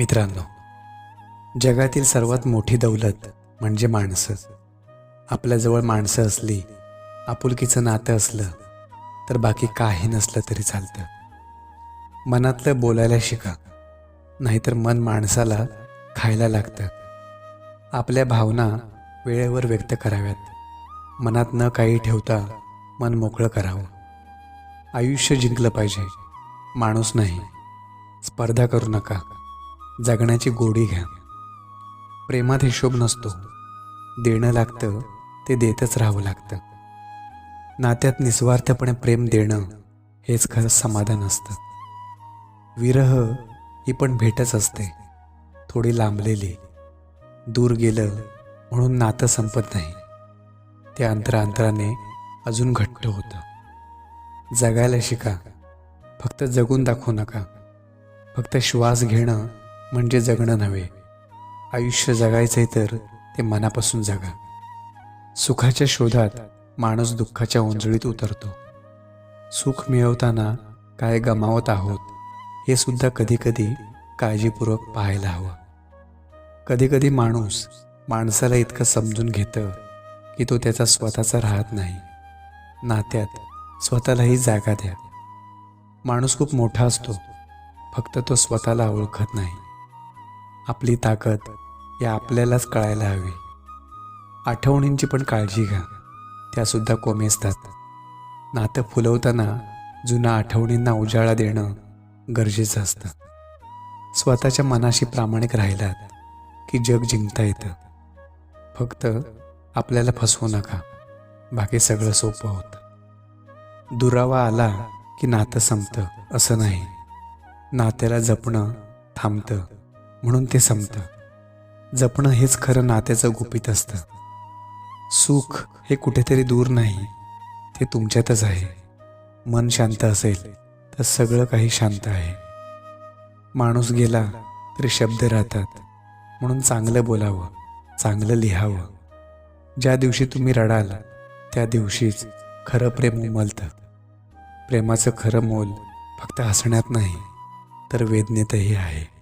मित्रांनो, जगातील सर्वात मोठी दौलत म्हणजे माणसं. आपल्याजवळ माणसं असली, आपुलकीचं नातं असलं तर बाकी काही नसलं तरी चालतं. मनातलं बोलायला शिका, नाहीतर मन माणसाला खायला लागतं. आपल्या भावना वेळेवर व्यक्त कराव्यात. मनात न काही ठेवता मन मोकळं करावं. आयुष्य जिंकलं पाहिजे, माणूस नाही. स्पर्धा करू नका, जगण्याची गोडी घ्या. प्रेमात हिशोब नसतो, देणं लागतं ते देतच राहावं लागतं. नात्यात निस्वार्थपणे प्रेम देणं हेच खरं समाधान असतं. विरह ही पण भेटच असते, थोडी लांबलेली. दूर गेलं म्हणून नातं संपत नाही, ते अंतराने अजून घट्ट होतं. जगायला शिका, फक्त जगून दाखवू नका. फक्त श्वास घेणं म्हणजे जगणं नव्हे. आयुष्य जगायचंय तर ते मनापासून जगा. सुखाच्या शोधात माणूस दुःखाच्या ओंजळीत उतरतो. सुख मिळवताना काय गमावत आहोत हे सुद्धा कधीकधी काळजीपूर्वक पाहायला हवं. कधीकधी माणूस माणसाला इतकं समजून घेतं की तो त्याचा स्वतःचा राहत नाही. नात्यात स्वतःलाही जागा द्या. माणूस खूप मोठा असतो, फक्त तो स्वतःला ओळखत नाही. आपली ताकद या आपल्यालाच कळायला हवी. आठवणींची पण काळजी घ्या, त्यासुद्धा कोमेजतात. नातं फुलवताना जुन्या आठवणींना उजाळा देणं गरजेचं असतं. स्वतःच्या मनाशी प्रामाणिक राहिलात की जग जिंकता येतं. फक्त आपल्याला फसवू नका, बाकी सगळं सोपं होतं. दुरावा आला की नातं संपतं असं नाही. नात्याला जपणं थांबतं म्हणून ते संपतं. जपणं हेच खरं नात्याचं गुपित असतं. सुख हे कुठेतरी दूर नाही, ते तुमच्यातच आहे. मन शांत असेल तर सगळं काही शांत आहे. माणूस गेला तरी शब्द राहतात, म्हणून चांगलं बोलावं, चांगलं लिहावं. ज्या दिवशी तुम्ही रडाल त्या दिवशीच खरं प्रेम उमलतं. प्रेमाचं खरं मोल फक्त हसण्यात नाही तर वेदनेतही आहे.